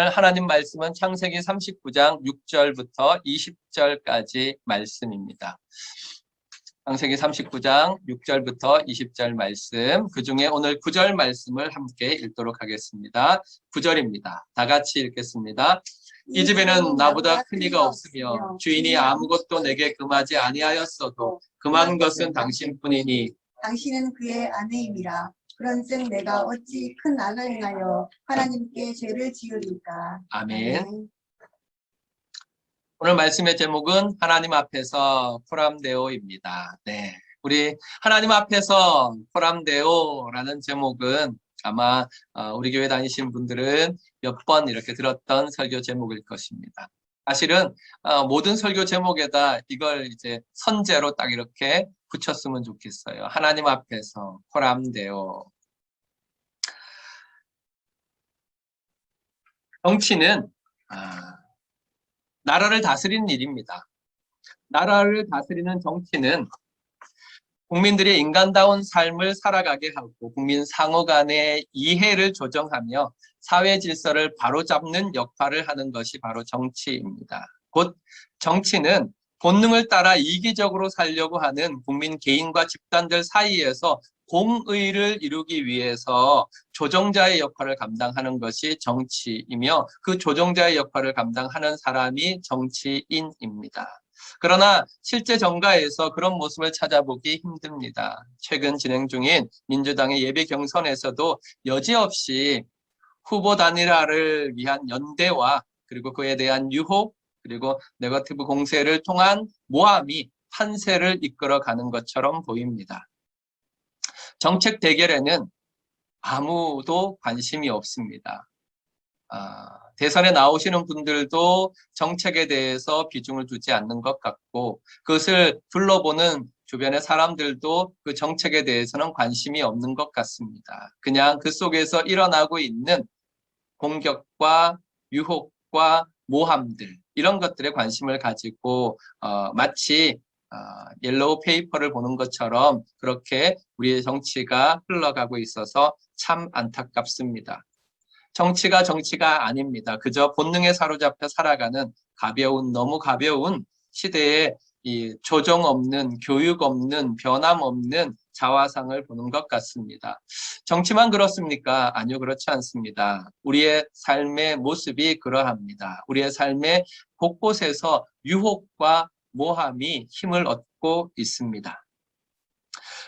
오늘 하나님 말씀은 창세기 39장 6절부터 20절까지 말씀입니다. 창세기 39장 6절부터 20절 말씀, 그 중에 오늘 9절 말씀을 함께 읽도록 하겠습니다. 9절입니다. 다 같이 읽겠습니다. 이 집에는 나보다 큰 이가 없으며 주인이 아무것도 내게 금하지 아니하였어도 금한 것은 당신뿐이니 당신은 그의 아내임이라. 그런즉 내가 어찌 큰 악을 행하여 하나님께 죄를 지으리까. 아멘. 오늘 말씀의 제목은 하나님 앞에서 포람데오입니다. 네, 우리 하나님 앞에서 포람데오라는 제목은 아마 우리 교회 다니신 분들은 몇 번 이렇게 들었던 설교 제목일 것입니다. 사실은 모든 설교 제목에다 이걸 이제 선제로 딱 이렇게 붙였으면 좋겠어요. 하나님 앞에서 포람데오. 정치는 나라를 다스리는 일입니다. 나라를 다스리는 정치는 국민들이 인간다운 삶을 살아가게 하고 국민 상호 간의 이해를 조정하며 사회 질서를 바로잡는 역할을 하는 것이 바로 정치입니다. 곧 정치는 본능을 따라 이기적으로 살려고 하는 국민 개인과 집단들 사이에서 공의를 이루기 위해서 조정자의 역할을 감당하는 것이 정치이며 그 조정자의 역할을 감당하는 사람이 정치인입니다. 그러나 실제 정가에서 그런 모습을 찾아보기 힘듭니다. 최근 진행 중인 민주당의 예비 경선에서도 여지없이 후보 단일화를 위한 연대와 그리고 그에 대한 유혹 그리고 네거티브 공세를 통한 모함이 판세를 이끌어가는 것처럼 보입니다. 정책 대결에는 아무도 관심이 없습니다. 대선에 나오시는 분들도 정책에 대해서 비중을 두지 않는 것 같고 그것을 둘러보는 주변의 사람들도 그 정책에 대해서는 관심이 없는 것 같습니다. 그냥 그 속에서 일어나고 있는 공격과 유혹과 모함들 이런 것들에 관심을 가지고 마치 옐로우 페이퍼를 보는 것처럼 그렇게 우리의 정치가 흘러가고 있어서 참 안타깝습니다. 정치가 아닙니다. 그저 본능에 사로잡혀 살아가는 너무 가벼운 시대에 이 조정 없는, 교육 없는, 변함 없는 자화상을 보는 것 같습니다. 정치만 그렇습니까? 아니요, 그렇지 않습니다. 우리의 삶의 모습이 그러합니다. 우리의 삶의 곳곳에서 유혹과 모함이 힘을 얻고 있습니다.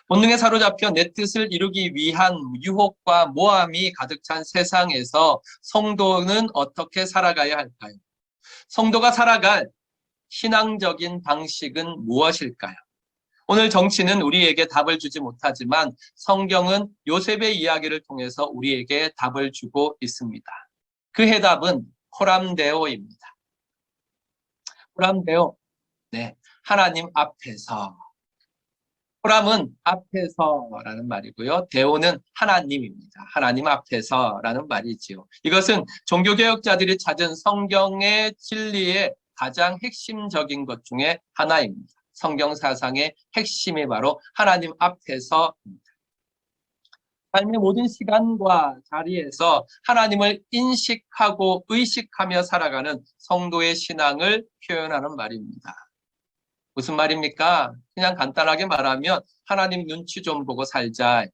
본능에 사로잡혀 내 뜻을 이루기 위한 유혹과 모함이 가득 찬 세상에서 성도는 어떻게 살아가야 할까요? 성도가 살아갈 신앙적인 방식은 무엇일까요? 오늘 정치는 우리에게 답을 주지 못하지만 성경은 요셉의 이야기를 통해서 우리에게 답을 주고 있습니다. 그 해답은 포람데오입니다. 포람데오, 네, 하나님 앞에서. 포람은 앞에서라는 말이고요. 데오는 하나님입니다. 하나님 앞에서라는 말이지요. 이것은 종교개혁자들이 찾은 성경의 진리의 가장 핵심적인 것 중에 하나입니다. 성경 사상의 핵심이 바로 하나님 앞에서입니다. 삶의 모든 시간과 자리에서 하나님을 인식하고 의식하며 살아가는 성도의 신앙을 표현하는 말입니다. 무슨 말입니까? 그냥 간단하게 말하면 하나님 눈치 좀 보고 살자.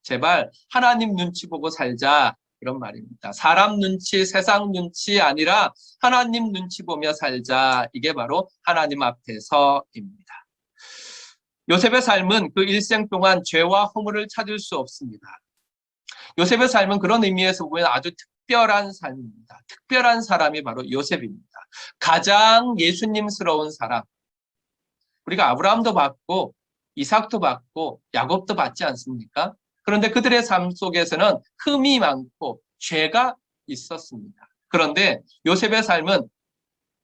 제발 하나님 눈치 보고 살자. 이런 말입니다. 사람 눈치, 세상 눈치 아니라 하나님 눈치 보며 살자. 이게 바로 하나님 앞에서입니다. 요셉의 삶은 그 일생 동안 죄와 허물을 찾을 수 없습니다. 요셉의 삶은 그런 의미에서 보면 아주 특별한 삶입니다. 특별한 사람이 바로 요셉입니다. 가장 예수님스러운 사람. 우리가 아브라함도 받고 이삭도 받고 야곱도 받지 않습니까? 그런데 그들의 삶 속에서는 흠이 많고 죄가 있었습니다. 그런데 요셉의 삶은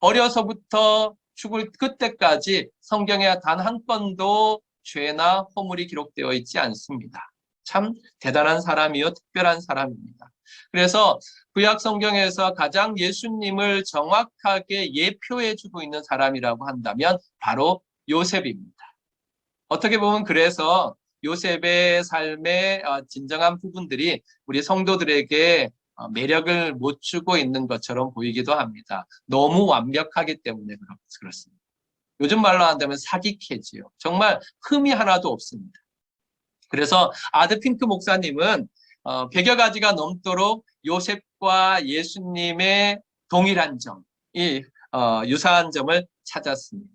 어려서부터 죽을 그때까지 성경에 단 한 건도 죄나 허물이 기록되어 있지 않습니다. 참 대단한 사람이요, 특별한 사람입니다. 그래서 구약 성경에서 가장 예수님을 정확하게 예표해주고 있는 사람이라고 한다면 바로 요셉입니다. 어떻게 보면 그래서 요셉의 삶의 진정한 부분들이 우리 성도들에게 매력을 못 주고 있는 것처럼 보이기도 합니다. 너무 완벽하기 때문에 그렇습니다. 요즘 말로 한다면 사기캐지요. 정말 흠이 하나도 없습니다. 그래서 아드핑크 목사님은 100여 가지가 넘도록 요셉과 예수님의 동일한 점, 유사한 점을 찾았습니다.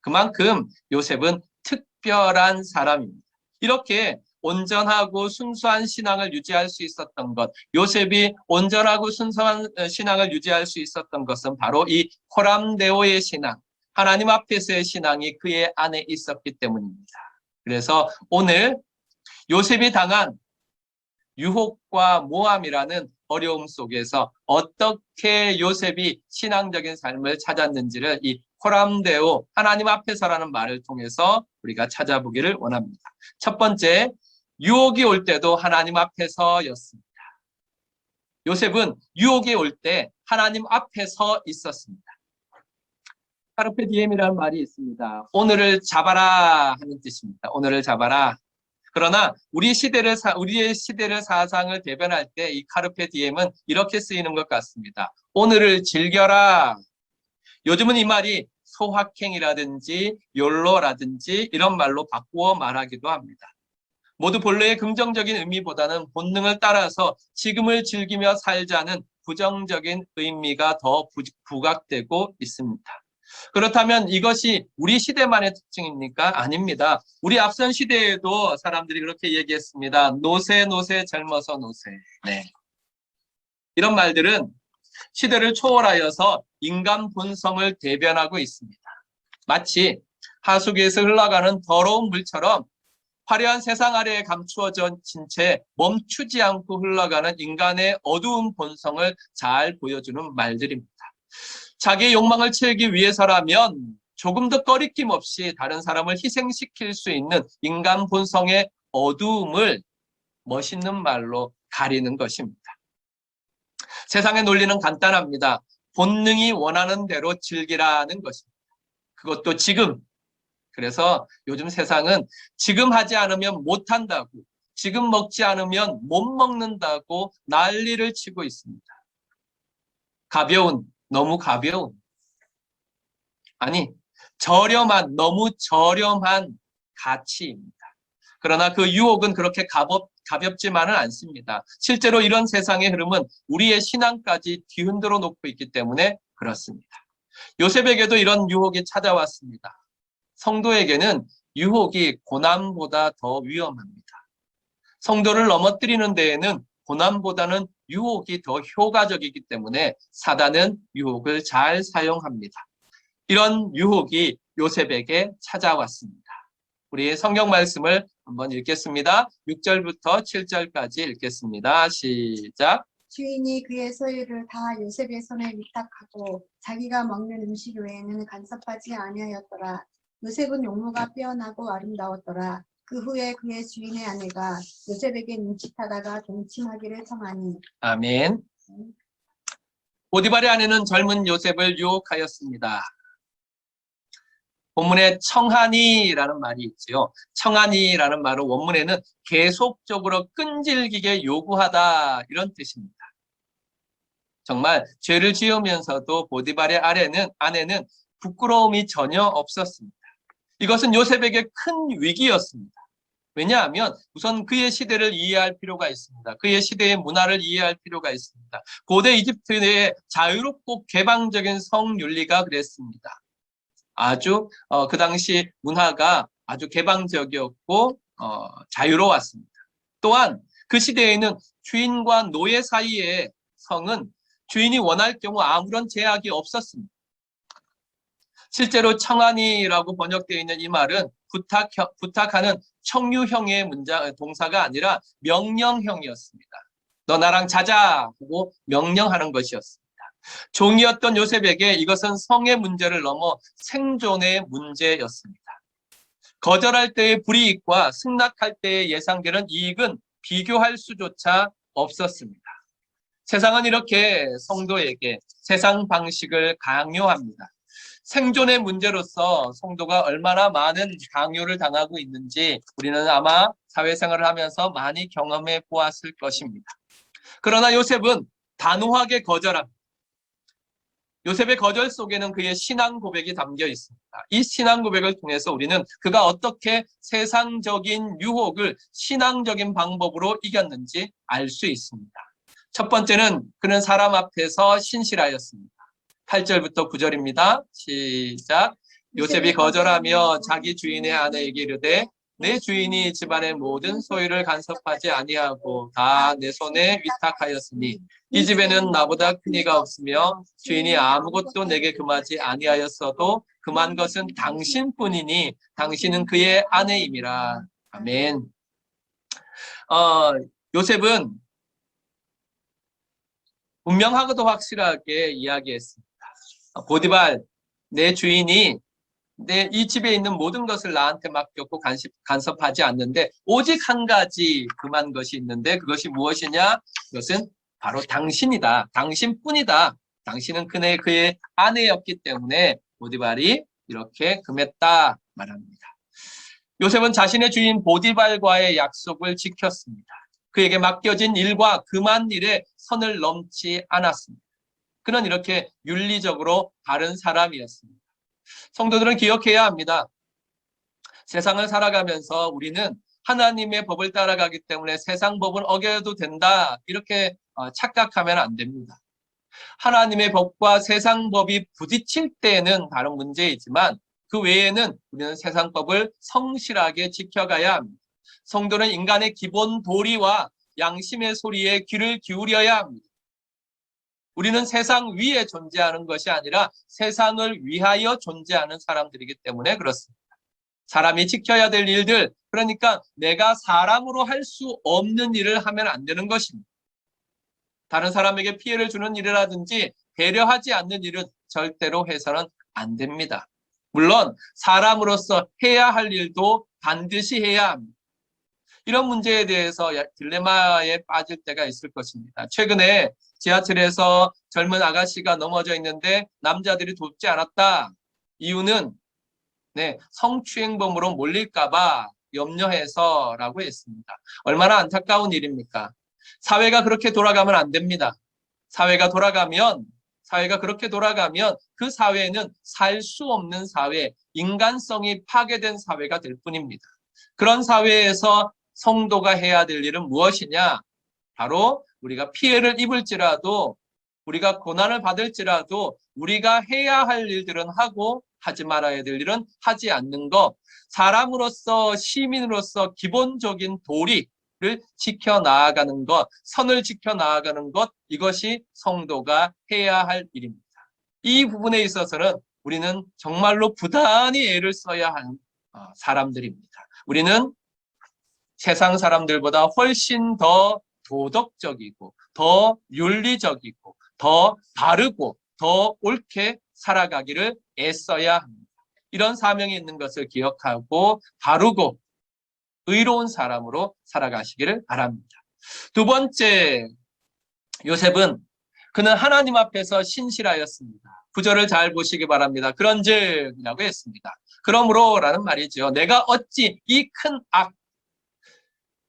그만큼 요셉은 특별한 사람입니다. 이렇게 온전하고 순수한 신앙을 유지할 수 있었던 것, 요셉이 온전하고 순수한 신앙을 유지할 수 있었던 것은 바로 이 코람데오의 신앙, 하나님 앞에서의 신앙이 그의 안에 있었기 때문입니다. 그래서 오늘 요셉이 당한 유혹과 모함이라는 어려움 속에서 어떻게 요셉이 신앙적인 삶을 찾았는지를 이 코람데오, 하나님 앞에서라는 말을 통해서 우리가 찾아보기를 원합니다. 첫 번째, 유혹이 올 때도 하나님 앞에서였습니다. 요셉은 유혹이 올 때 하나님 앞에서 있었습니다. 카르페 디엠이라는 말이 있습니다. 오늘을 잡아라 하는 뜻입니다. 오늘을 잡아라. 그러나 우리의 시대를 사상을 대변할 때 이 카르페 디엠은 이렇게 쓰이는 것 같습니다. 오늘을 즐겨라. 요즘은 이 말이 소확행이라든지 욜로라든지 이런 말로 바꾸어 말하기도 합니다. 모두 본래의 긍정적인 의미보다는 본능을 따라서 지금을 즐기며 살자는 부정적인 의미가 더 부각되고 있습니다. 그렇다면 이것이 우리 시대만의 특징입니까? 아닙니다. 우리 앞선 시대에도 사람들이 그렇게 얘기했습니다. 노세 젊어서 노세. 네. 이런 말들은 시대를 초월하여서 인간 본성을 대변하고 있습니다. 마치 하수구에서 흘러가는 더러운 물처럼 화려한 세상 아래에 감추어진 채 멈추지 않고 흘러가는 인간의 어두운 본성을 잘 보여주는 말들입니다. 자기의 욕망을 채우기 위해서라면 조금 더 꺼리낌 없이 다른 사람을 희생시킬 수 있는 인간 본성의 어두움을 멋있는 말로 가리는 것입니다. 세상의 논리는 간단합니다. 본능이 원하는 대로 즐기라는 것입니다. 그것도 지금. 그래서 요즘 세상은 지금 하지 않으면 못한다고, 지금 먹지 않으면 못 먹는다고 난리를 치고 있습니다. 너무 가벼운, 아니, 너무 저렴한 가치입니다. 그러나 그 유혹은 그렇게 가볍지만은 않습니다. 실제로 이런 세상의 흐름은 우리의 신앙까지 뒤흔들어 놓고 있기 때문에 그렇습니다. 요셉에게도 이런 유혹이 찾아왔습니다. 성도에게는 유혹이 고난보다 더 위험합니다. 성도를 넘어뜨리는 데에는 고난보다는 유혹이 더 효과적이기 때문에 사단은 유혹을 잘 사용합니다. 이런 유혹이 요셉에게 찾아왔습니다. 우리 성경 말씀을 한번 읽겠습니다. 6절부터 7절까지 읽겠습니다. 시작. 주인이 그의 소유를 다 요셉의 손에 위탁하고 자기가 먹는 음식 외에는 간섭하지 아니하였더라. 요셉은 용모가 빼어나고 아름다웠더라. 그 후에 그의 주인의 아내가 요셉에게 눈짓하다가 동침하기를 청하니. 아멘. 보디발의 아내는 젊은 요셉을 유혹하였습니다. 본문에 청하니라는 말이 있지요. 청하니라는 말은 원문에는 계속적으로 끈질기게 요구하다 이런 뜻입니다. 정말 죄를 지으면서도 보디발의 아내는 부끄러움이 전혀 없었습니다. 이것은 요셉에게 큰 위기였습니다. 왜냐하면 우선 그의 시대를 이해할 필요가 있습니다. 그의 시대의 문화를 이해할 필요가 있습니다. 고대 이집트의 자유롭고 개방적인 성윤리가 그랬습니다. 아주 그 당시 문화가 아주 개방적이었고 자유로웠습니다. 또한 그 시대에는 주인과 노예 사이의 성은 주인이 원할 경우 아무런 제약이 없었습니다. 실제로 청하니라고 번역되어 있는 이 말은 부탁하는 청유형의 동사가 아니라 명령형이었습니다. 너 나랑 자자 하고 명령하는 것이었습니다. 종이었던 요셉에게 이것은 성의 문제를 넘어 생존의 문제였습니다. 거절할 때의 불이익과 승낙할 때의 예상되는 이익은 비교할 수조차 없었습니다. 세상은 이렇게 성도에게 세상 방식을 강요합니다. 생존의 문제로서 성도가 얼마나 많은 강요를 당하고 있는지 우리는 아마 사회생활을 하면서 많이 경험해 보았을 것입니다. 그러나 요셉은 단호하게 거절합니다. 요셉의 거절 속에는 그의 신앙 고백이 담겨 있습니다. 이 신앙 고백을 통해서 우리는 그가 어떻게 세상적인 유혹을 신앙적인 방법으로 이겼는지 알 수 있습니다. 첫 번째는 그는 사람 앞에서 신실하였습니다. 8절부터 9절입니다. 시작. 요셉이 거절하며 자기 주인의 아내에게 이르되 내 주인이 집안의 모든 소유를 간섭하지 아니하고 다 내 손에 위탁하였으니 이 집에는 나보다 큰 이가 없으며 주인이 아무것도 내게 금하지 아니하였어도 금한 것은 당신뿐이니 당신은 그의 아내임이라. 아멘. 요셉은 분명하고도 확실하게 이야기했습니다. 보디발, 내 주인이 이 집에 있는 모든 것을 나한테 맡겼고 간섭하지 않는데 오직 한 가지 금한 것이 있는데 그것이 무엇이냐? 그것은 바로 당신이다. 당신뿐이다. 당신은 그의 아내였기 때문에 보디발이 이렇게 금했다 말합니다. 요셉은 자신의 주인 보디발과의 약속을 지켰습니다. 그에게 맡겨진 일과 금한 일에 선을 넘지 않았습니다. 그는 이렇게 윤리적으로 바른 사람이었습니다. 성도들은 기억해야 합니다. 세상을 살아가면서 우리는 하나님의 법을 따라가기 때문에 세상 법은 어겨도 된다 이렇게 착각하면 안 됩니다. 하나님의 법과 세상 법이 부딪힐 때에는 다른 문제이지만 그 외에는 우리는 세상 법을 성실하게 지켜가야 합니다. 성도는 인간의 기본 도리와 양심의 소리에 귀를 기울여야 합니다. 우리는 세상 위에 존재하는 것이 아니라 세상을 위하여 존재하는 사람들이기 때문에 그렇습니다. 사람이 지켜야 될 일들, 그러니까 내가 사람으로 할 수 없는 일을 하면 안 되는 것입니다. 다른 사람에게 피해를 주는 일이라든지 배려하지 않는 일은 절대로 해서는 안 됩니다. 물론 사람으로서 해야 할 일도 반드시 해야 합니다. 이런 문제에 대해서 딜레마에 빠질 때가 있을 것입니다. 최근에 지하철에서 젊은 아가씨가 넘어져 있는데 남자들이 돕지 않았다. 이유는 성추행범으로 몰릴까봐 염려해서라고 했습니다. 얼마나 안타까운 일입니까? 사회가 그렇게 돌아가면 안 됩니다. 사회가 그렇게 돌아가면 그 사회는 살 수 없는 사회, 인간성이 파괴된 사회가 될 뿐입니다. 그런 사회에서 성도가 해야 될 일은 무엇이냐? 바로 우리가 피해를 입을지라도 우리가 고난을 받을지라도 우리가 해야 할 일들은 하고 하지 말아야 될 일은 하지 않는 것, 사람으로서 시민으로서 기본적인 도리를 지켜나가는 것, 선을 지켜나가는 것, 이것이 성도가 해야 할 일입니다. 이 부분에 있어서는 우리는 정말로 부단히 애를 써야 하는 사람들입니다. 우리는 세상 사람들보다 훨씬 더 도덕적이고 더 윤리적이고 더 바르고 더 옳게 살아가기를 애써야 합니다. 이런 사명이 있는 것을 기억하고 바르고 의로운 사람으로 살아가시기를 바랍니다. 두 번째, 요셉은 그는 하나님 앞에서 신실하였습니다. 구절을 잘 보시기 바랍니다. 그런즉이라고 했습니다. 그러므로라는 말이죠. 내가 어찌 이 큰 악,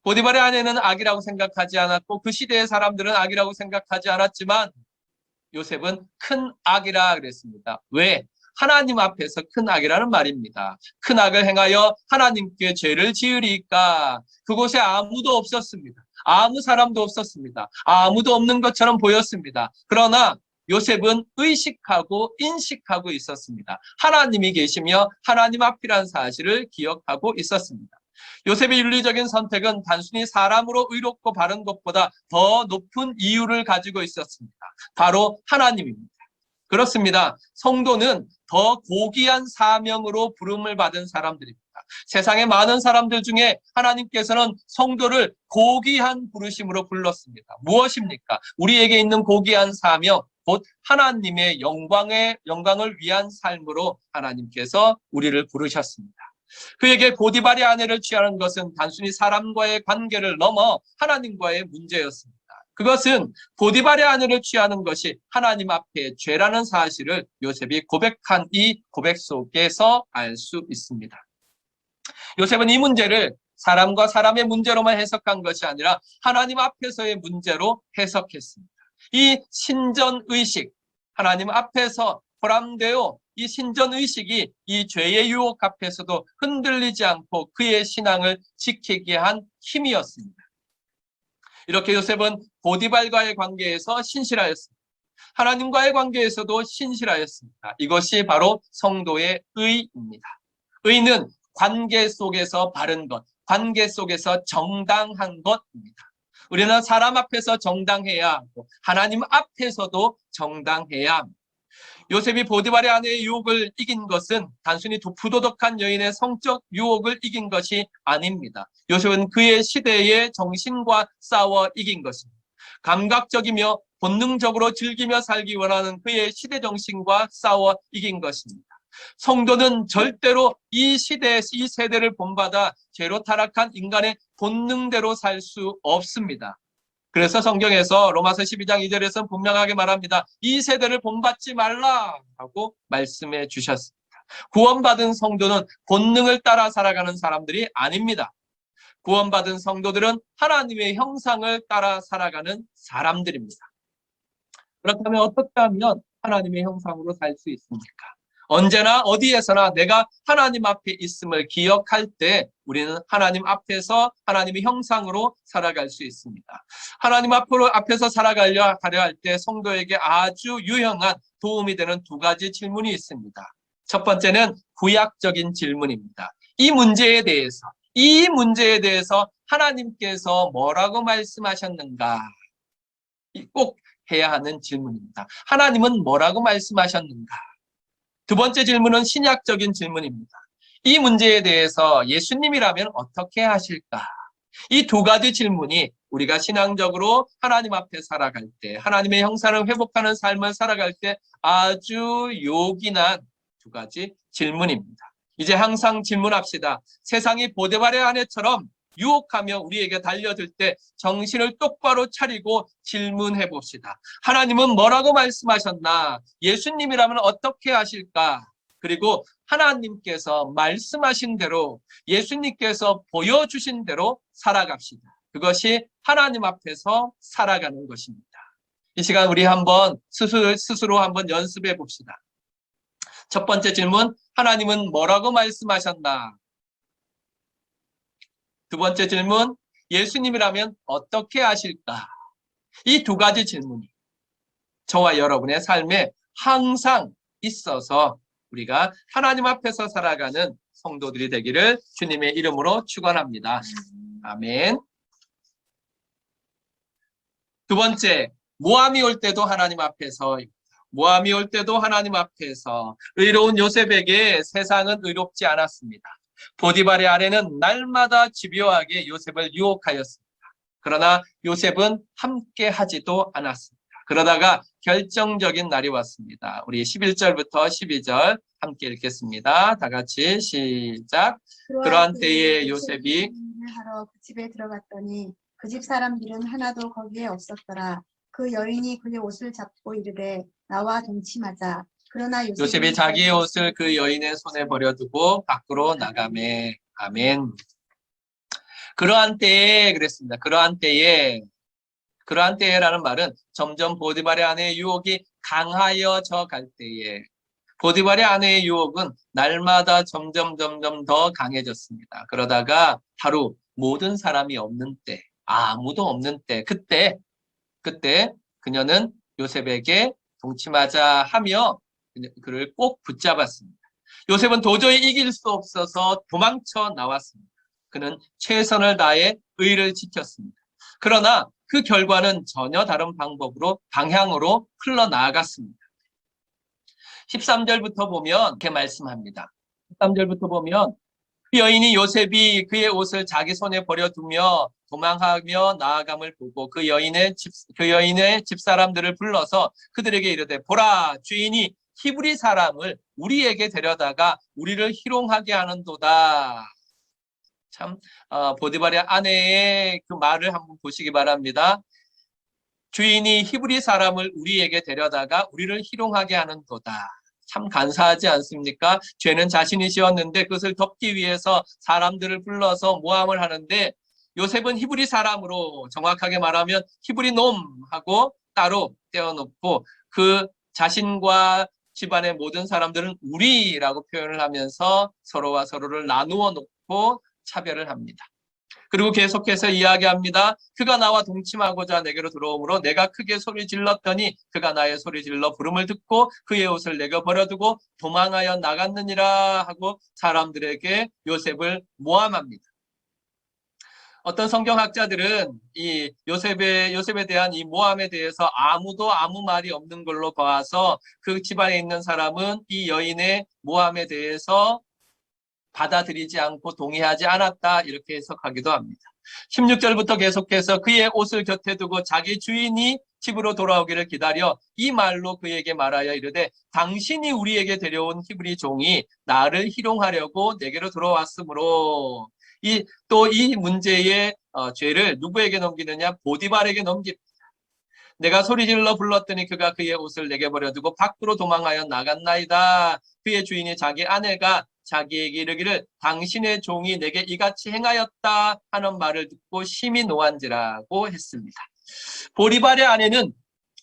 보디발의 아내는 악이라고 생각하지 않았고 그 시대의 사람들은 악이라고 생각하지 않았지만 요셉은 큰 악이라 그랬습니다. 왜? 하나님 앞에서 큰 악이라는 말입니다. 큰 악을 행하여 하나님께 죄를 지으리까? 그곳에 아무도 없었습니다. 아무 사람도 없었습니다. 아무도 없는 것처럼 보였습니다. 그러나 요셉은 의식하고 인식하고 있었습니다. 하나님이 계시며 하나님 앞이라는 사실을 기억하고 있었습니다. 요셉의 윤리적인 선택은 단순히 사람으로 의롭고 바른 것보다 더 높은 이유를 가지고 있었습니다. 바로 하나님입니다. 그렇습니다. 성도는 더 고귀한 사명으로 부름을 받은 사람들입니다. 세상의 많은 사람들 중에 하나님께서는 성도를 고귀한 부르심으로 불렀습니다. 무엇입니까? 우리에게 있는 고귀한 사명, 곧 하나님의 영광을 위한 삶으로 하나님께서 우리를 부르셨습니다. 그에게 보디발의 아내를 취하는 것은 단순히 사람과의 관계를 넘어 하나님과의 문제였습니다. 그것은 보디발의 아내를 취하는 것이 하나님 앞에 죄라는 사실을 요셉이 고백한 이 고백 속에서 알 수 있습니다. 요셉은 이 문제를 사람과 사람의 문제로만 해석한 것이 아니라 하나님 앞에서의 문제로 해석했습니다. 이 신전의식, 하나님 앞에서 보람되어 이 신전의식이 이 죄의 유혹 앞에서도 흔들리지 않고 그의 신앙을 지키게 한 힘이었습니다. 이렇게 요셉은 보디발과의 관계에서 신실하였습니다. 하나님과의 관계에서도 신실하였습니다. 이것이 바로 성도의 의입니다. 의는 관계 속에서 바른 것, 관계 속에서 정당한 것입니다. 우리는 사람 앞에서 정당해야 하고 하나님 앞에서도 정당해야 합니다. 요셉이 보디발의 아내의 유혹을 이긴 것은 단순히 부도덕한 여인의 성적 유혹을 이긴 것이 아닙니다. 요셉은 그의 시대의 정신과 싸워 이긴 것입니다. 감각적이며 본능적으로 즐기며 살기 원하는 그의 시대 정신과 싸워 이긴 것입니다. 성도는 절대로 이 시대, 이 세대를 본받아 죄로 타락한 인간의 본능대로 살 수 없습니다. 그래서 성경에서 로마서 12장 2절에서 분명하게 말합니다. 이 세대를 본받지 말라고 말씀해 주셨습니다. 구원받은 성도는 본능을 따라 살아가는 사람들이 아닙니다. 구원받은 성도들은 하나님의 형상을 따라 살아가는 사람들입니다. 그렇다면 어떻게 하면 하나님의 형상으로 살 수 있습니까? 언제나 어디에서나 내가 하나님 앞에 있음을 기억할 때 우리는 하나님 앞에서 하나님의 형상으로 살아갈 수 있습니다. 하나님 앞에서 살아가려 할 때 성도에게 아주 유용한 도움이 되는 두 가지 질문이 있습니다. 첫 번째는 구약적인 질문입니다. 이 문제에 대해서 하나님께서 뭐라고 말씀하셨는가? 꼭 해야 하는 질문입니다. 하나님은 뭐라고 말씀하셨는가? 두 번째 질문은 신약적인 질문입니다. 이 문제에 대해서 예수님이라면 어떻게 하실까? 이 두 가지 질문이 우리가 신앙적으로 하나님 앞에 살아갈 때, 하나님의 형상을 회복하는 삶을 살아갈 때 아주 요긴한 두 가지 질문입니다. 이제 항상 질문합시다. 세상이 보디발의 아내처럼 유혹하며 우리에게 달려들 때 정신을 똑바로 차리고 질문해 봅시다. 하나님은 뭐라고 말씀하셨나? 예수님이라면 어떻게 하실까? 그리고 하나님께서 말씀하신 대로, 예수님께서 보여주신 대로 살아갑시다. 그것이 하나님 앞에서 살아가는 것입니다. 이 시간 우리 한번 스스로 한번 연습해 봅시다. 첫 번째 질문, 하나님은 뭐라고 말씀하셨나? 두 번째 질문, 예수님이라면 어떻게 하실까? 이 두 가지 질문이 저와 여러분의 삶에 항상 있어서 우리가 하나님 앞에서 살아가는 성도들이 되기를 주님의 이름으로 축원합니다. 아멘. 두 번째, 모함이 올 때도 하나님 앞에서, 의로운 요셉에게 세상은 의롭지 않았습니다. 보디발의 아내는 날마다 집요하게 요셉을 유혹하였습니다. 그러나 요셉은 함께 하지도 않았습니다. 그러다가 결정적인 날이 왔습니다. 우리 11절부터 12절 함께 읽겠습니다. 다 같이 시작. 그러한 때에 요셉이 하러 그 집에 들어갔더니 그 집 사람들은 하나도 거기에 없었더라. 그 여인이 그의 옷을 잡고 이르되 나와 동침하자. 그러나 요셉이 자기의 옷을 그 여인의 손에 버려두고 밖으로 나가매. 아멘. 그러한 때에 그랬습니다. 그러한 때에라는 말은 점점 보디발의 아내의 유혹이 강하여져 갈 때에, 보디발의 아내의 유혹은 날마다 점점 더 강해졌습니다. 그러다가 하루 모든 사람이 없는 때, 아무도 없는 때, 그때 그녀는 요셉에게 동침하자 하며 그를 꼭 붙잡았습니다. 요셉은 도저히 이길 수 없어서 도망쳐 나왔습니다. 그는 최선을 다해 의를 지켰습니다. 그러나 그 결과는 전혀 다른 방향으로 흘러나갔습니다. 13절부터 보면 이렇게 말씀합니다. 13절부터 보면 그 여인이 요셉이 그의 옷을 자기 손에 버려두며 도망하며 나아감을 보고 그 여인의 집사람들을 불러서 그들에게 이르되 보라, 주인이 히브리 사람을 우리에게 데려다가 우리를 희롱하게 하는도다. 참 보디발의 아내의 그 말을 한번 보시기 바랍니다. 주인이 히브리 사람을 우리에게 데려다가 우리를 희롱하게 하는도다. 참 간사하지 않습니까? 죄는 자신이 지었는데 그것을 덮기 위해서 사람들을 불러서 모함을 하는데 요셉은 히브리 사람으로, 정확하게 말하면 히브리 놈하고 따로 떼어놓고 그 자신과 집안의 모든 사람들은 우리라고 표현을 하면서 서로와 서로를 나누어 놓고 차별을 합니다. 그리고 계속해서 이야기합니다. 그가 나와 동침하고자 내게로 들어오므로 내가 크게 소리 질렀더니 그가 나의 소리 질러 부름을 듣고 그의 옷을 내게 버려두고 도망하여 나갔느니라 하고 사람들에게 요셉을 모함합니다. 어떤 성경학자들은 이 요셉에 대한 이 모함에 대해서 아무도 아무 말이 없는 걸로 봐서 그 집안에 있는 사람은 이 여인의 모함에 대해서 받아들이지 않고 동의하지 않았다 이렇게 해석하기도 합니다. 16절부터 계속해서 그의 옷을 곁에 두고 자기 주인이 집으로 돌아오기를 기다려 이 말로 그에게 말하여 이르되 당신이 우리에게 데려온 히브리 종이 나를 희롱하려고 내게로 들어왔으므로 또 이 문제의 죄를 누구에게 넘기느냐? 보디발에게 넘깁니다. 내가 소리질러 불렀더니 그가 그의 옷을 내게 버려두고 밖으로 도망하여 나갔나이다. 그의 주인이 자기 아내가 자기에게 이르기를 당신의 종이 내게 이같이 행하였다 하는 말을 듣고 심히 노한지라고 했습니다. 보디발의 아내는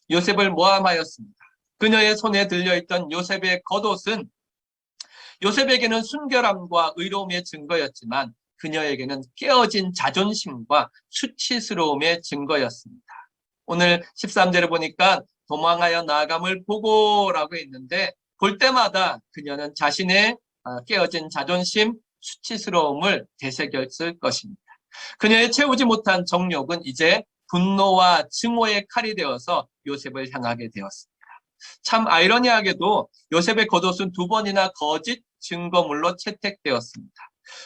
요셉을 모함하였습니다. 그녀의 손에 들려있던 요셉의 겉옷은 요셉에게는 순결함과 의로움의 증거였지만 그녀에게는 깨어진 자존심과 수치스러움의 증거였습니다. 오늘 13절에 보니까 도망하여 나감을 보고라고 했는데 볼 때마다 그녀는 자신의 깨어진 자존심, 수치스러움을 되새겼을 것입니다. 그녀의 채우지 못한 정욕은 이제 분노와 증오의 칼이 되어서 요셉을 향하게 되었습니다. 참 아이러니하게도 요셉의 겉옷은 2번이나 거짓 증거물로 채택되었습니다.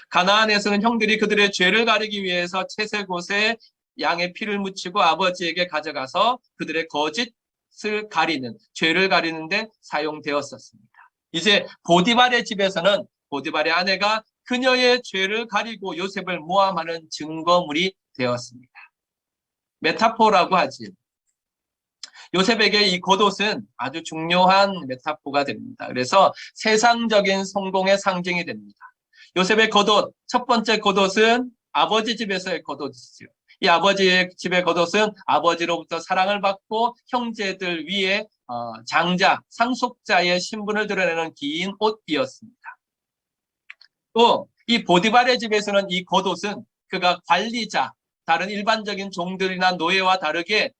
가나안에서는 형들이 그들의 죄를 가리기 위해서 채색옷에 양의 피를 묻히고 아버지에게 가져가서 그들의 거짓을 가리는, 죄를 가리는데 사용되었었습니다. 이제 보디발의 집에서는 보디발의 아내가 그녀의 죄를 가리고 요셉을 모함하는 증거물이 되었습니다. 메타포라고 하지. 요셉에게 이 겉옷은 아주 중요한 메타포가 됩니다. 그래서 세상적인 성공의 상징이 됩니다. 요셉의 겉옷, 첫 번째 겉옷은 아버지 집에서의 겉옷이죠. 이 아버지의 집의 겉옷은 아버지로부터 사랑을 받고 형제들 위에 장자, 상속자의 신분을 드러내는 긴 옷이었습니다. 또 이 보디발의 집에서는 이 겉옷은 그가 관리자, 다른 일반적인 종들이나 노예와 다르게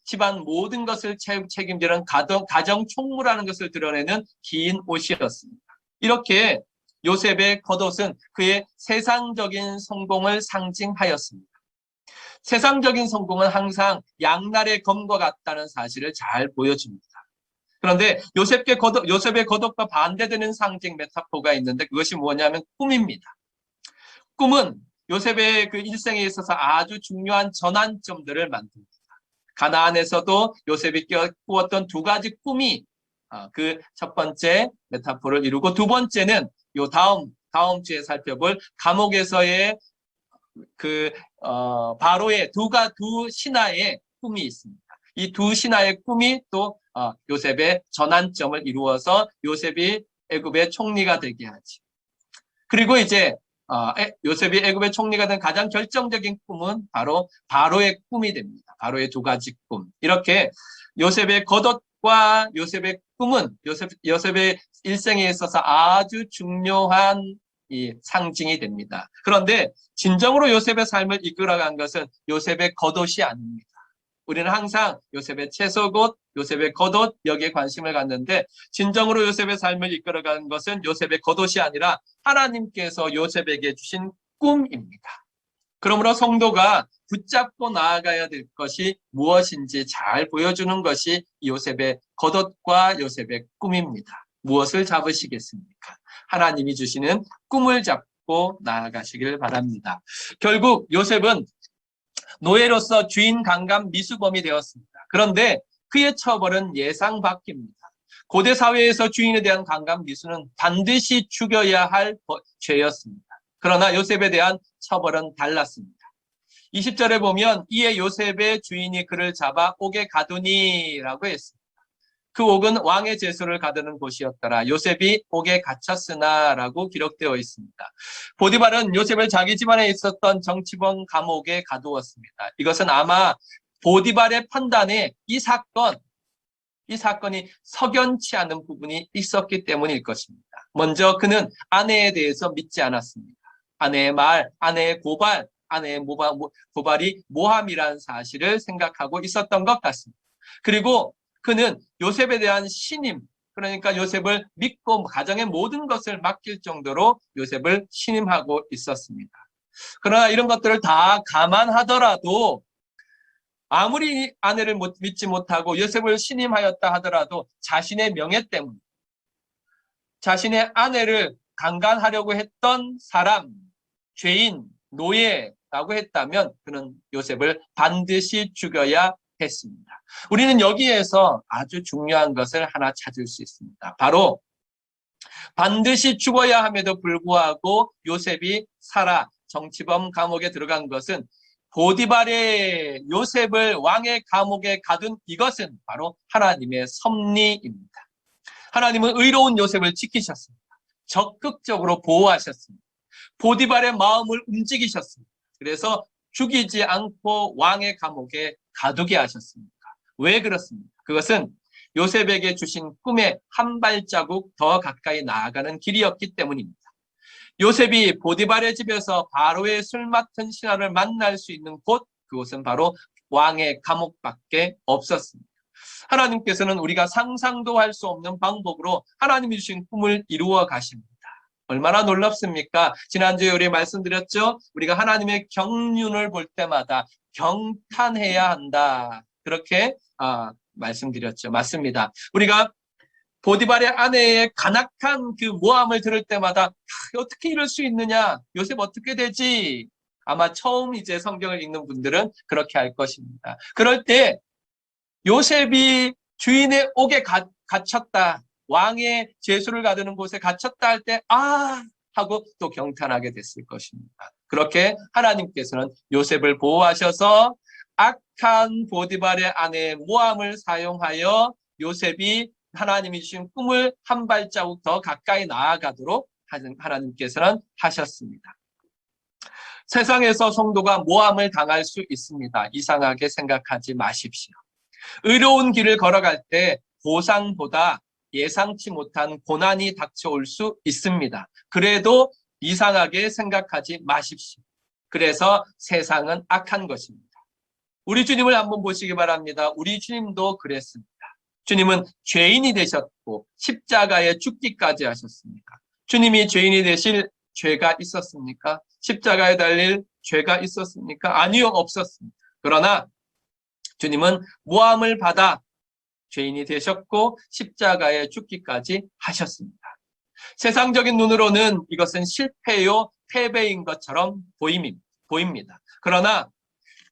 집안 모든 것을 책임지는 가정 총무라는 것을 드러내는 긴 옷이었습니다. 이렇게 요셉의 겉옷은 그의 세상적인 성공을 상징하였습니다. 세상적인 성공은 항상 양날의 검과 같다는 사실을 잘 보여줍니다. 그런데 요셉의 겉옷과 반대되는 상징 메타포가 있는데 그것이 뭐냐면 꿈입니다. 꿈은 요셉의 그 일생에 있어서 아주 중요한 전환점들을 만듭니다. 가나안에서도 요셉이 꾸었던 2가지 꿈이 그 첫 번째 메타포를 이루고 두 번째는 요 다음 주에 살펴볼 감옥에서의 바로의 두 신하의 꿈이 있습니다. 이 2 신하의 꿈이 또 요셉의 전환점을 이루어서 요셉이 애굽의 총리가 되게 하지. 그리고 이제 요셉이 애굽의 총리가 된 가장 결정적인 꿈은 바로 바로의 꿈이 됩니다. 바로의 2가지 꿈. 이렇게 요셉의 겉옷과 요셉의 꿈은 요셉의 일생에 있어서 아주 중요한 이 상징이 됩니다. 그런데 진정으로 요셉의 삶을 이끌어간 것은 요셉의 겉옷이 아닙니다. 우리는 항상 요셉의 채석옷, 요셉의 겉옷 여기에 관심을 갖는데 진정으로 요셉의 삶을 이끌어간 것은 요셉의 겉옷이 아니라 하나님께서 요셉에게 주신 꿈입니다. 그러므로 성도가 붙잡고 나아가야 될 것이 무엇인지 잘 보여주는 것이 요셉의 겉옷과 요셉의 꿈입니다. 무엇을 잡으시겠습니까? 하나님이 주시는 꿈을 잡고 나아가시길 바랍니다. 결국 요셉은 노예로서 주인 강간 미수범이 되었습니다. 그런데 그의 처벌은 예상 밖입니다. 고대 사회에서 주인에 대한 강간 미수는 반드시 죽여야 할 죄였습니다. 그러나 요셉에 대한 처벌은 달랐습니다. 20절에 보면 이에 요셉의 주인이 그를 잡아 옥에 가두니라고 했습니다. 그 옥은 왕의 제소를 가두는 곳이었더라. 요셉이 옥에 갇혔으나라고 기록되어 있습니다. 보디발은 요셉을 자기 집안에 있었던 정치범 감옥에 가두었습니다. 이것은 아마 보디발의 판단에 이 사건이 석연치 않은 부분이 있었기 때문일 것입니다. 먼저 그는 아내에 대해서 믿지 않았습니다. 아내의 말, 아내의 고발, 아내의 고발이 모함이라는 사실을 생각하고 있었던 것 같습니다. 그리고 그는 요셉에 대한 신임, 그러니까 요셉을 믿고 가정의 모든 것을 맡길 정도로 요셉을 신임하고 있었습니다. 그러나 이런 것들을 다 감안하더라도 아무리 아내를 믿지 못하고 요셉을 신임하였다 하더라도 자신의 명예 때문에 자신의 아내를 강간하려고 했던 사람, 죄인, 노예라고 했다면 그는 요셉을 반드시 죽여야 했습니다. 우리는 여기에서 아주 중요한 것을 하나 찾을 수 있습니다. 바로 반드시 죽어야 함에도 불구하고 요셉이 살아 정치범 감옥에 들어간 것은 보디발의 요셉을 왕의 감옥에 가둔 이것은 바로 하나님의 섭리입니다. 하나님은 의로운 요셉을 지키셨습니다. 적극적으로 보호하셨습니다. 보디발의 마음을 움직이셨습니다. 그래서 죽이지 않고 왕의 감옥에 가두게 하셨습니다. 왜 그렇습니까? 그것은 요셉에게 주신 꿈에 한 발자국 더 가까이 나아가는 길이었기 때문입니다. 요셉이 보디발의 집에서 바로의 술 맡은 신하를 만날 수 있는 곳, 그곳은 바로 왕의 감옥밖에 없었습니다. 하나님께서는 우리가 상상도 할 수 없는 방법으로 하나님이 주신 꿈을 이루어 가십니다. 얼마나 놀랍습니까? 지난주에 우리 말씀드렸죠? 우리가 하나님의 경륜을 볼 때마다 경탄해야 한다. 그렇게 말씀드렸죠. 맞습니다. 우리가 보디발의 아내의 간악한 그 모함을 들을 때마다 어떻게 이럴 수 있느냐? 요셉 어떻게 되지? 아마 처음 이제 성경을 읽는 분들은 그렇게 할 것입니다. 그럴 때 요셉이 주인의 옥에 갇혔다. 왕의 제수를 가두는 곳에 갇혔다 할 때 하고 또 경탄하게 됐을 것입니다. 그렇게 하나님께서는 요셉을 보호하셔서 악한 보디발의 아내의 모함을 사용하여 요셉이 하나님이 주신 꿈을 한 발자국 더 가까이 나아가도록 하나님께서는 하셨습니다. 세상에서 성도가 모함을 당할 수 있습니다. 이상하게 생각하지 마십시오. 의로운 길을 걸어갈 때 보상보다 예상치 못한 고난이 닥쳐올 수 있습니다. 그래도 이상하게 생각하지 마십시오. 그래서 세상은 악한 것입니다. 우리 주님을 한번 보시기 바랍니다. 우리 주님도 그랬습니다. 주님은 죄인이 되셨고 십자가에 죽기까지 하셨습니까? 주님이 죄인이 되실 죄가 있었습니까? 십자가에 달릴 죄가 있었습니까? 아니요, 없었습니다. 그러나 주님은 모함을 받아 죄인이 되셨고 십자가에 죽기까지 하셨습니다. 세상적인 눈으로는 이것은 실패요, 패배인 것처럼 보입니다. 그러나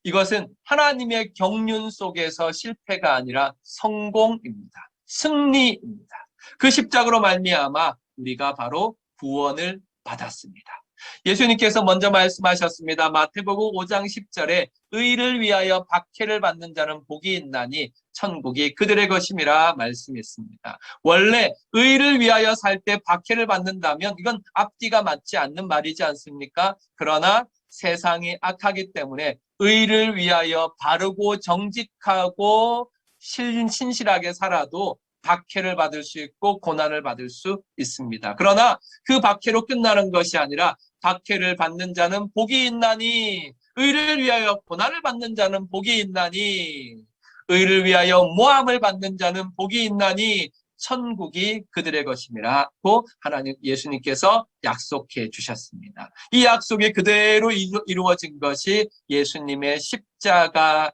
이것은 하나님의 경륜 속에서 실패가 아니라 성공입니다. 승리입니다. 그 십자가로 말미암아 우리가 바로 구원을 받았습니다. 예수님께서 먼저 말씀하셨습니다. 마태복음 5장 10절에 의를 위하여 박해를 받는 자는 복이 있나니 천국이 그들의 것임이라 말씀했습니다. 원래 의를 위하여 살 때 박해를 받는다면 이건 앞뒤가 맞지 않는 말이지 않습니까? 그러나 세상이 악하기 때문에 의를 위하여 바르고 정직하고 신실하게 살아도 박해를 받을 수 있고 고난을 받을 수 있습니다. 그러나 그 박해로 끝나는 것이 아니라 박해를 받는 자는 복이 있나니 의를 위하여 고난을 받는 자는 복이 있나니 의를 위하여 모함을 받는 자는 복이 있나니 천국이 그들의 것임이라고 하나님 예수님께서 약속해 주셨습니다. 이 약속이 그대로 이루어진 것이 예수님의 십자가입니다.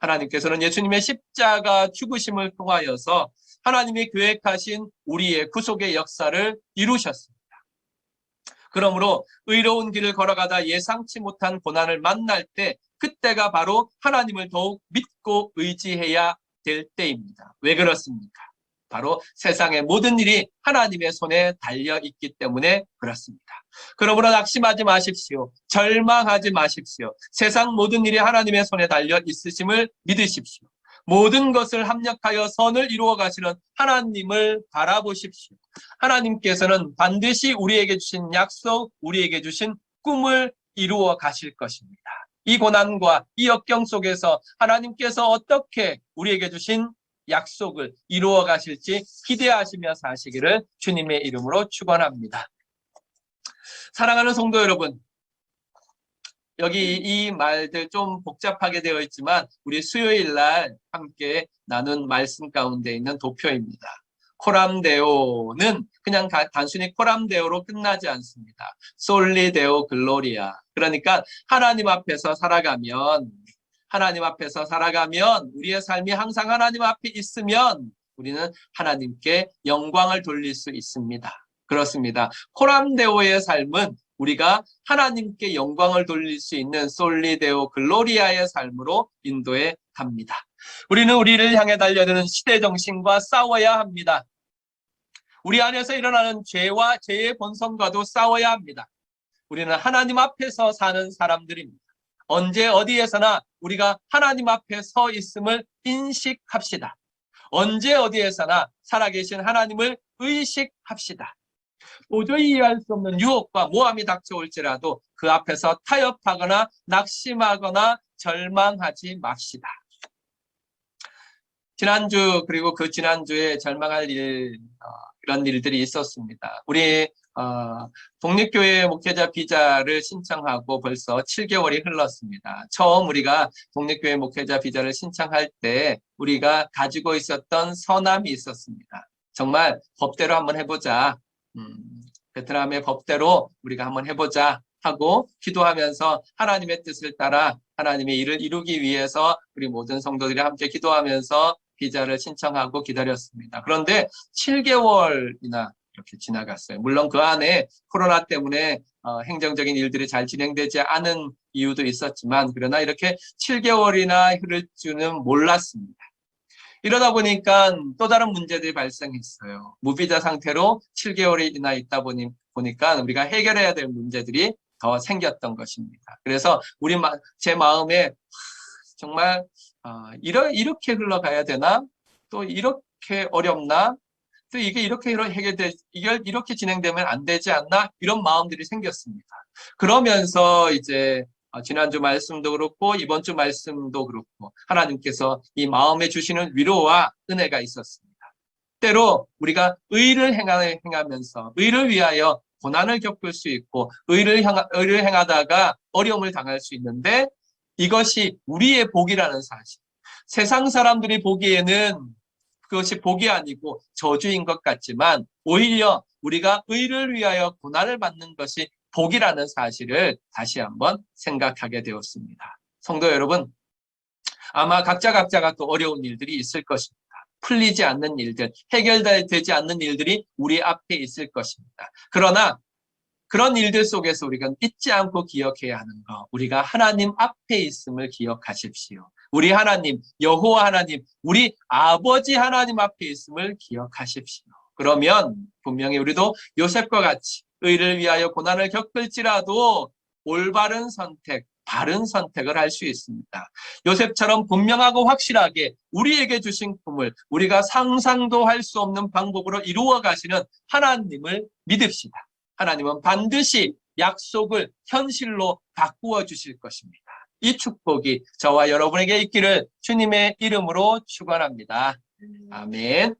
하나님께서는 예수님의 십자가 죽으심을 통하여서 하나님이 계획하신 우리의 구속의 역사를 이루셨습니다. 그러므로 의로운 길을 걸어가다 예상치 못한 고난을 만날 때 그때가 바로 하나님을 더욱 믿고 의지해야 될 때입니다. 왜 그렇습니까? 바로 세상의 모든 일이 하나님의 손에 달려있기 때문에 그렇습니다. 그러므로 낙심하지 마십시오. 절망하지 마십시오. 세상 모든 일이 하나님의 손에 달려 있으심을 믿으십시오. 모든 것을 합력하여 선을 이루어 가시는 하나님을 바라보십시오. 하나님께서는 반드시 우리에게 주신 약속, 우리에게 주신 꿈을 이루어 가실 것입니다. 이 고난과 이 역경 속에서 하나님께서 어떻게 우리에게 주신 약속을 이루어 가실지 기대하시며 사시기를 주님의 이름으로 축원합니다. 사랑하는 성도 여러분, 여기 이 말들 좀 복잡하게 되어 있지만 우리 수요일 날 함께 나눈 말씀 가운데 있는 도표입니다. 코람데오는 그냥 단순히 코람데오로 끝나지 않습니다. 솔리데오 글로리아. 그러니까 하나님 앞에서 살아가면 우리의 삶이 항상 하나님 앞에 있으면 우리는 하나님께 영광을 돌릴 수 있습니다. 그렇습니다. 코람데오의 삶은 우리가 하나님께 영광을 돌릴 수 있는 솔리데오 글로리아의 삶으로 인도해 갑니다. 우리는 우리를 향해 달려드는 시대 정신과 싸워야 합니다. 우리 안에서 일어나는 죄와 죄의 본성과도 싸워야 합니다. 우리는 하나님 앞에서 사는 사람들입니다. 언제 어디에서나 우리가 하나님 앞에 서 있음을 인식합시다. 언제 어디에서나 살아계신 하나님을 의식합시다. 도저히 이해할 수 없는 유혹과 모함이 닥쳐올지라도 그 앞에서 타협하거나 낙심하거나 절망하지 맙시다. 지난주 그리고 그 지난주에 절망할 그런 일들이 있었습니다. 우리 독립교회 목회자 비자를 신청하고 벌써 7개월이 흘렀습니다. 처음 우리가 독립교회 목회자 비자를 신청할 때 우리가 가지고 있었던 선함이 있었습니다. 정말 법대로 한번 해보자. 베트남의 법대로 우리가 한번 해보자 하고 기도하면서 하나님의 뜻을 따라 하나님의 일을 이루기 위해서 우리 모든 성도들이 함께 기도하면서 비자를 신청하고 기다렸습니다. 그런데 7개월이나 이렇게 지나갔어요. 물론 그 안에 코로나 때문에 행정적인 일들이 잘 진행되지 않은 이유도 있었지만 그러나 이렇게 7개월이나 흐를 줄은 몰랐습니다. 이러다 보니까 또 다른 문제들이 발생했어요. 무비자 상태로 7개월이나 있다 보니까 우리가 해결해야 될 문제들이 더 생겼던 것입니다. 그래서 제 마음에 정말 이렇게 흘러가야 되나? 또 이렇게 어렵나? 또 이게 이렇게 이렇게 진행되면 안 되지 않나? 이런 마음들이 생겼습니다. 그러면서 이제 지난주 말씀도 그렇고 이번 주 말씀도 그렇고 하나님께서 이 마음에 주시는 위로와 은혜가 있었습니다. 때로 우리가 의를 행하면서 의를 위하여 고난을 겪을 수 있고 의를 행하다가 어려움을 당할 수 있는데 이것이 우리의 복이라는 사실. 세상 사람들이 보기에는 그것이 복이 아니고 저주인 것 같지만 오히려 우리가 의를 위하여 고난을 받는 것이 복이라는 사실을 다시 한번 생각하게 되었습니다. 성도 여러분, 아마 각자가 또 어려운 일들이 있을 것입니다. 풀리지 않는 일들, 해결되지 않는 일들이 우리 앞에 있을 것입니다. 그러나 그런 일들 속에서 우리가 잊지 않고 기억해야 하는 것, 우리가 하나님 앞에 있음을 기억하십시오. 우리 하나님, 여호와 하나님, 우리 아버지 하나님 앞에 있음을 기억하십시오. 그러면 분명히 우리도 요셉과 같이 의를 위하여 고난을 겪을지라도 올바른 선택, 바른 선택을 할 수 있습니다. 요셉처럼 분명하고 확실하게 우리에게 주신 꿈을 우리가 상상도 할 수 없는 방법으로 이루어 가시는 하나님을 믿읍시다. 하나님은 반드시 약속을 현실로 바꾸어 주실 것입니다. 이 축복이 저와 여러분에게 있기를 주님의 이름으로 축원합니다. 아멘.